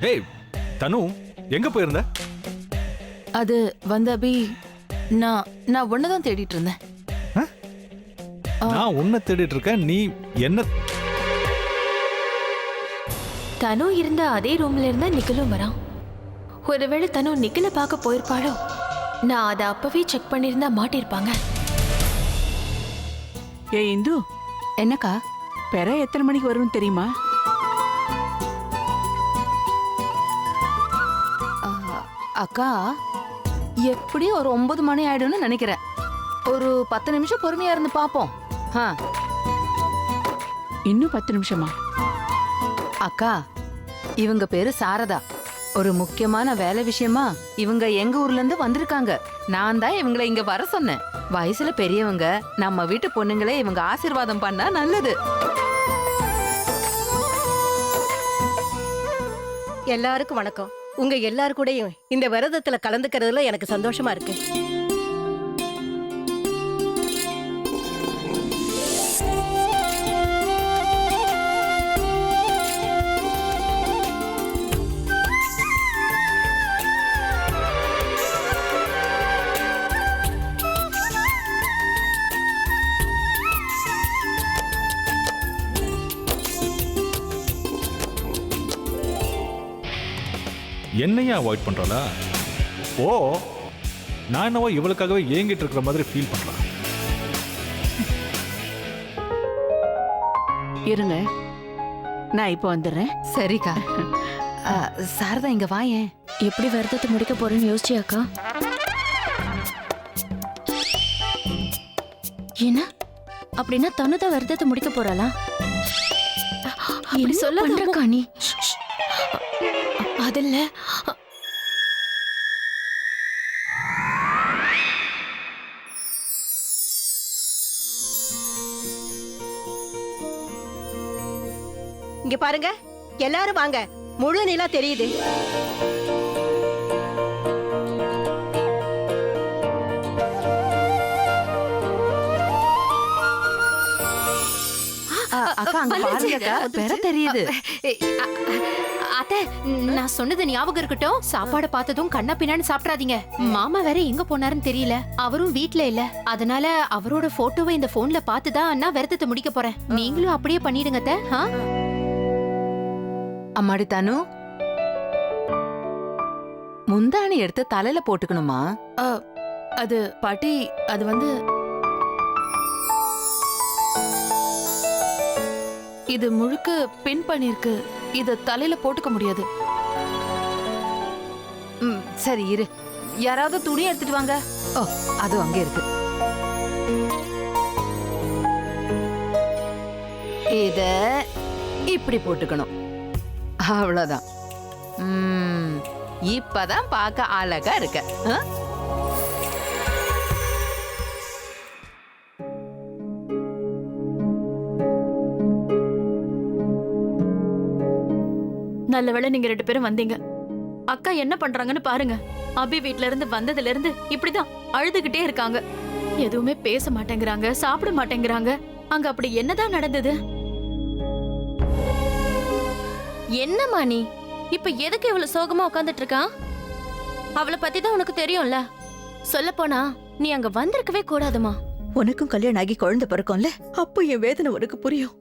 ஏய் தனு, எங்க போயிருந்த? அது வந்து அபி, நான் ஒன்னதான் தேடிட்டு இருந்தேன். நான் உன்னை தேடிட்டு இருக்கேன், நீ என்ன? தனு இருந்த அதே ரூம்ல இருந்தா நிக்கலும் வரான். ஒருவேளை தனு நிக்கல பார்க்க போயிருப்பாளோ? நான் அதை அப்பவே செக் பண்ணிருந்தா மாட்டிருப்பாங்க. ஏ இந்து, என்னக்கா? பெற எத்தனை மணிக்கு வரும்னு தெரியுமா? அக்கா, எப்படியும் ஒரு 9 மணி ஆயிடும்னு நினைக்கிறேன். ஒரு 10 நிமிஷம் பொறுமையா இருந்து பாப்போம். இன்னும் 10 நிமிஷமா? அக்கா, இவங்க பேரு சாரதா. ஒரு முக்கியமான வேலை விஷயமா இவங்க எங்க ஊர்ல இருந்து வந்திருக்காங்க. நான் தான் இவங்களை இங்க வர சொன்னேன். வயசுல பெரியவங்க, நம்ம வீட்டு பொண்ணுங்களே இவங்க ஆசீர்வாதம் பண்ணா நல்லது. எல்லாருக்கும் வணக்கம். உங்க எல்லாரு கூடயும் இந்த விரதத்துல கலந்துக்கிறதுல எனக்கு சந்தோஷமா இருக்கு. என்னையா அவாய்ட் பண்றா? ஓ, நான் என்னவோ இவளுக்காகவே ஏங்கிட்டு இருக்கிற மாதிரி ஃபீல் பண்றேன். இருங்க, நான் இப்போ வந்துடுறேன். சரிக்கா. சாரதா, இங்க வாயேன். எப்படி விரதத்தை முடிக்க போறேன்னு யோசிச்சியாக்கா? என்ன அப்படின்னா தனுதான் விரதத்தை முடிக்க போறாளா? அப்படி சொல்லாதக்கா நீ. அதில்ல இங்க பாருங்க, எல்லாரும் வாங்க. முழு நிலா தெரியுது. அக்கா, அங்க பாருங்கக்கா, பெற தெரியுது. அத்தை, நான் சொன்னது ஞாபகம் இருக்கட்டும். சாப்பாடு பார்த்ததும் கண்ணா பின்னான்னு சாப்பிடாதீங்க. மாமா வேற எங்க போனாருன்னு தெரியல. அவரும் வீட்ல இல்ல. அதனால அவரோட போட்டோவை இந்த போன்ல பார்த்துதான் நான் விரதத்தை முடிக்க போறேன். நீங்களும் அப்படியே பண்ணிடுங்க அத்தை. அம்மாடி தனு, முந்தாணி எடுத்து தலையில போட்டுக்கணுமா? அது பாட்டி, அது வந்து இது முழுக்க பின் பண்ணிருக்கு. இத தலையில போட்டுக்க முடியாது. சரி இரு, யாராவது துணி எடுத்துட்டு வாங்க. ஓ, அது அங்க இருக்கு. இத இப்படி போட்டுக்கணும். அவ்வளவுதான். இப்பதான் பார்க்க அழகா இருக்க. நல்ல வேளை நீங்க 2 பேரும் வந்தீங்க. அக்கா என்ன பண்றாங்கன்னு பாருங்க. அபி வீட்ல இருந்து வந்ததுல இருந்து இப்படிதான் அழுதுகிட்டே இருக்காங்க. எதுவுமே பேச மாட்டேங்கிறாங்க, சாப்பிட மாட்டேங்கிறாங்க. அங்க அப்படி என்னதான் நடந்தது? என்னம்மா நீ இப்ப எதுக்கு இவ்வளவு சோகமா உட்கார்ந்துட்டு இருக்கா? அவளை பத்தி தான் உனக்கு தெரியும்ல. சொல்ல போனா நீ அங்க வந்திருக்கவே கூடாதுமா. உனக்கும் கல்யாணம் ஆகி குழந்தை பிறக்கும்ல, அப்போ என் வேதனை உனக்கு புரியும்.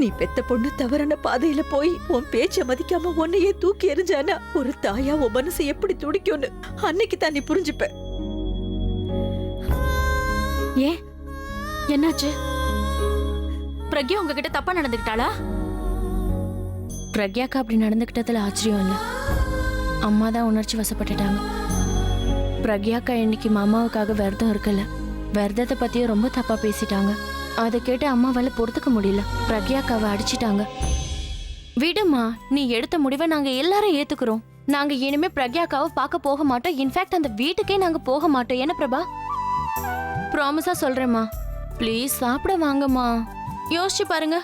நீ பெத்த பொண்ணு தவறான பாதையில போய் உன் பேச்ச மதிக்காம உன்னையே தூக்கி எறிஞ்சானா ஒரு தாயா உன் மனசு எப்படி துடிக்கும்னு அன்னைக்கு தான் நீ புரிஞ்சுப்ப. ஏன், என்னாச்சு? பிரக்யா உங்ககிட்ட தப்பா நடந்துக்கிட்டாளா? பிரக்யாக்கா அப்படி நடந்துக்கிட்டதுல ஆச்சரியம் இல்ல. அம்மா தான் உணர்ச்சி வசப்பட்டுட்டாங்க. பிரக்யாக்கா இன்னைக்கு மாமாவுக்காக விரதம் இருக்கல. விரதத்தை பத்தியும் ரொம்ப தப்பா பேசிட்டாங்க. அதை கேட்டு அம்மாவால பொறுத்துக்க முடியல. பிரக்யாக்காவை அடிச்சிட்டாங்க. விடுமா, நீ எடுத்த முடிவை நாங்க எல்லாரும் ஏத்துக்கிறோம். நாங்க இனிமே பிரக்யாக்காவை பார்க்க போக மாட்டோம். இன்ஃபேக்ட் அந்த வீட்டுக்கே நாங்க போக மாட்டோம். என்ன பிரபா? ப்ராமிஸா சொல்றேம்மா. ப்ளீஸ் சாப்பிட வாங்கம்மா. யோசிச்சு பாருங்க,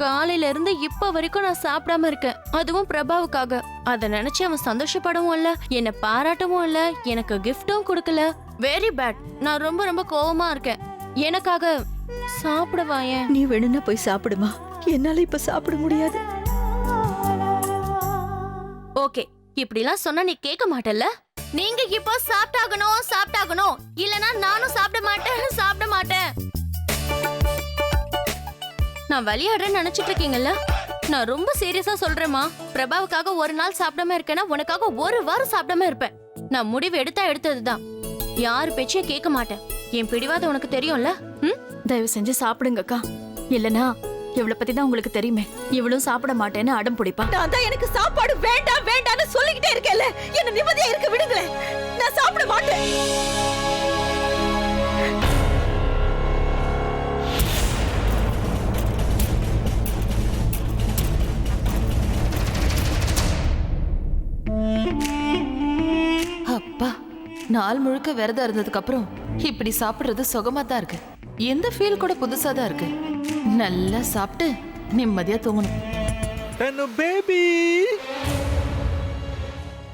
காலையில இருந்து இப்ப வரைக்கும் நான் சாப்பிடாம இருக்கேன். அதுவும் பிரபாவுக்காக. அதை நினைச்சு அவன் சந்தோஷப்படவும் இல்ல, என்னை பாராட்டவும் இல்ல, எனக்கு கிஃப்டும் கொடுக்கல. Very bad. நான் ரொம்ப ரொம்ப கோவமா இருக்கேன். எனக்காக சாப்பிடவா? ஏன்? நீ வேணும்னா போய் சாப்பிடுமா, என்னால இப்ப சாப்பிட முடியாது. ஓகே, இப்படிலாம் சொன்னா நீ கேட்க மாட்டல்ல? நீங்க இப்போ சாப்பிட்டாகணும், இல்லனா நானும் சாப்பிட மாட்டேன். நான் விளையாடுறேன்னு நினைச்சிட்டு இருக்கீங்கல்ல? நான் ரொம்ப சீரியஸா சொல்றேம்மா. பிரபாவுக்காக ஒரு நாள் சாப்பிடாம இருக்கேன்னா உனக்காக ஒரு வாரம் சாப்பிடாம இருப்பேன். நான் முடிவு எடுத்ததுதான். யாரு பேச்சையும் கேட்க மாட்டேன். என் பிடிவாதம் உனக்கு தெரியும்ல? தயவு செஞ்சு சாப்பிடுங்க அக்கா. இல்லனா இவளை பத்தி தான் உங்களுக்கு தெரியுமே. இவளும் சாப்பிட மாட்டேன்னு அடம் பிடிப்பா. நான் தான் எனக்கு சாப்பாடு வேண்டாம்னு சொல்லிக்கிட்டே இருக்கேன்ல. என்ன நிம்மதியா இருக்க விடுங்களேன். நான் சாப்பிட மாட்டேன். அப்பா, நாள் முழுக்க விரதம் இருந்ததுக்கு அப்புறம் இப்படி சாப்பிடுறது சுகமா தான் இருக்கு. எந்த ஃபீல் கூட புதுசா தான் இருக்கு. நல்லா சாப்பிட்டு நிம்மதியா தூங்கணும். தனு பேபி,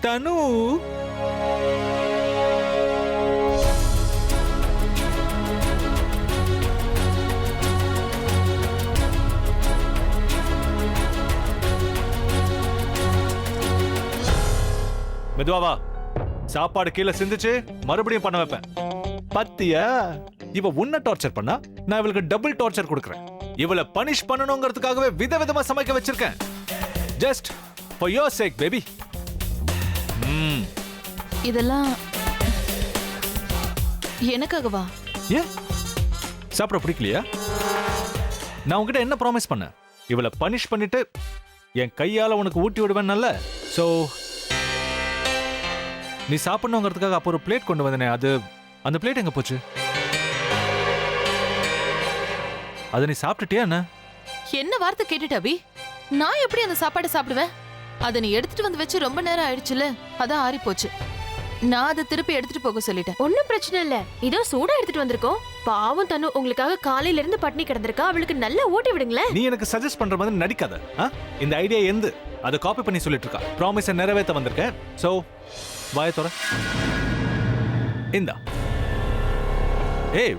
தனு. மெதுவாவா, சாப்பாடு கீழே சிந்துச்சு, மறுபடியும் பண்ண வைப்பேன். பத்தியா, இவ உன்ன டார்ச்சர் பண்ணா நான் இவளுக்கு டபுள் டார்ச்சர் கொடுக்கறேன். இவளை பனிஷ் பண்ணணுங்கிறதுக்காகவே விதவிதமா சமைக்க வச்சிருக்கேன். Just for your sake baby. இதெல்லாம் எனக்காகவா? ஏன் சாப்பிட பிடிக்கலையா? நான் உன்கிட்ட என்ன ப்ராமிஸ் பண்ணேன்? இவளை பனிஷ் பண்ணிட்டு என் கையால உனக்கு ஊட்டி விடுவேன்னல்ல. சோ நீ சாப்பிடணுங்கிறதுக்காக அப்போ ஒரு பிளேட் கொண்டு வந்தனே, அந்த பிளேட் எங்க போச்சு? அதை நீ சாப்பிட்டுட்டியா என்ன? என்ன வார்த்தை கேட்டுட்ட அபி? நான் எப்படி அந்த சாப்பாடை சாப்பிடுவேன்? அதை நீ எடுத்துட்டு வந்து வச்சு ரொம்ப நேரம் ஆயிடுச்சுல, அதான் ஆறி போச்சு. நான் அதை திருப்பி எடுத்துட்டு போக சொல்லிட்டேன். ஒன்னும் பிரச்சனை இல்ல. இதோ சூடா எடுத்துட்டு வந்திருக்கோம். பாவம் தனு உங்களுக்காக காலையில இருந்து பட்னி கிடந்திருக்கா. அவளுக்கு நல்லா ஊட்டி விடுங்களேன். நீ எனக்கு சஜஸ்ட் பண்ற மாதிரி நடிக்காத. இந்த ஐடியா எந்த அதை காப்பி பண்ணி சொல்லிட்டு இருக்கா. ப்ராமிஸை நிறைவேற்ற வந்திருக்கேன். சோ வாய தோற. இந்தா. ஏய்,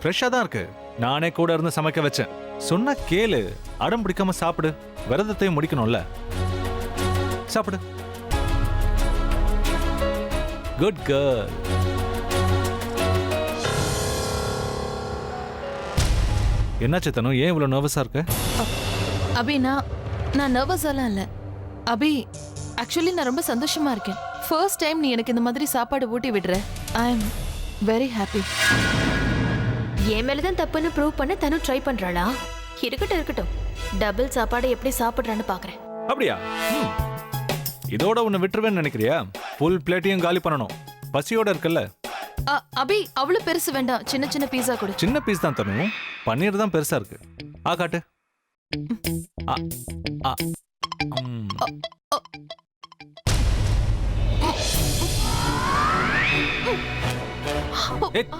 ஃப்ரெஷ்ஷா தான் இருக்கு. நானே கூட இருந்து சமைக்க வச்சேன். சொன்னா கேளு, அடம் பிடிக்காம சாப்பிடு. விரதத்தையும் முடிக்கணும்ல. சாப்பிடு. Good girl. என்னாச்சு தனு, ஏன் இவ்வளவு நர்வஸா இருக்க? அபி, நான் நர்வஸ் எல்லாம் இல்ல அபி. ஆக்சுவலி நான் ரொம்ப சந்தோஷமா இருக்கேன். ஃபர்ஸ்ட் டைம் நீ எனக்கு இந்த மாதிரி சாப்பாடு ஊட்டி விடுற. ஐ அம் வெரி ஹாப்பி. என் மேலதான் தப்புன்னு ப்ரூவ் பண்ண தனு ட்ரை பண்றாளா? இருக்கட்டும். டபுள் சாப்பாடு எப்படி சாப்பிடுறான்னு பாக்குறேன். அப்படியா? இதோட உன்னை விட்டுருவேன்னு நினைக்கிறியா? ஃபுல் பிளேட்டையும் காலி பண்ணணும். பசியோட இருக்கல்ல. அபி, அவ்வளவு பெருசு வேண்டாம். சின்ன சின்ன பீஸா கொடு. சின்ன பீஸ் தான் தனு. பன்னீர் தான் பெருசா இருக்கு. காட்டு.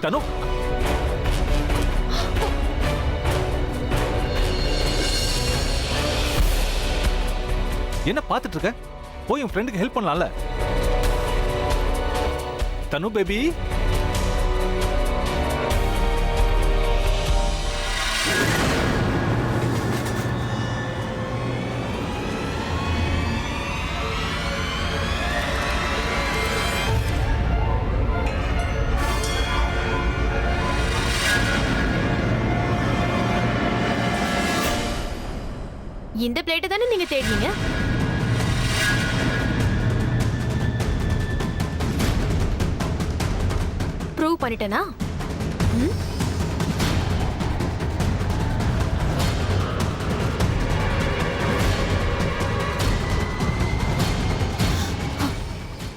தனு, என்ன பார்த்துட்டு இருக்க? போய் உன் ஃப்ரெண்டுக்கு ஹெல்ப் பண்ணலாம்ல. தனு பேபி. இந்த பிளேட்டை தானே நீங்க தேடினீங்க? ப்ரூவ் பண்ணிட்டேனா?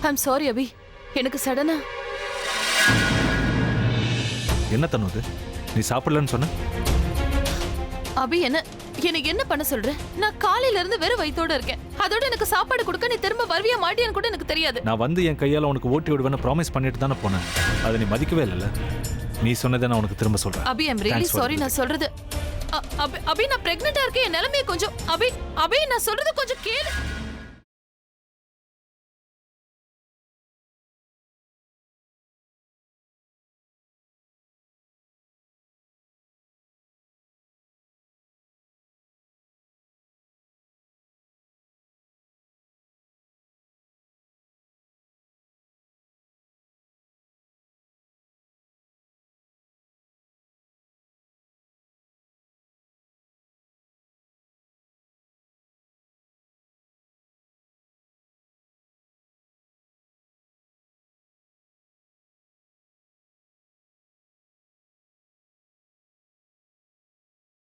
ஐம் சாரி அபி. எனக்கு சடனா. என்ன தனு இது? நீ சாப்பிடலன்னு சொன்ன? அபி, எனக்கு என்ன பண்ண சொல்ற? நான் காலையில இருந்து வெறும் வயித்தோட இருக்கேன். அதோட எனக்கு சாப்பாடு கொடுக்க நீ திரும்ப வருவியா மாட்டியான்னு கூட எனக்கு தெரியாது. நான் வந்து என் கையால உனக்கு ஊட்டி விடுவேன்னு ப்ராமிஸ் பண்ணிட்டு தானே போனேன். அதை நீ மதிக்கவே இல்லைல்ல. நீ சொன்னதை நான் உனக்கு திரும்ப சொல்றேன். அபி, ஐம் ரியலி சாரி. நான் சொல்றது அபி, நான் பிரெக்னெண்டா இருக்கேன். என் நிலைமையை கொஞ்சம் அபி நான் சொல்றது கொஞ்சம் கேளு.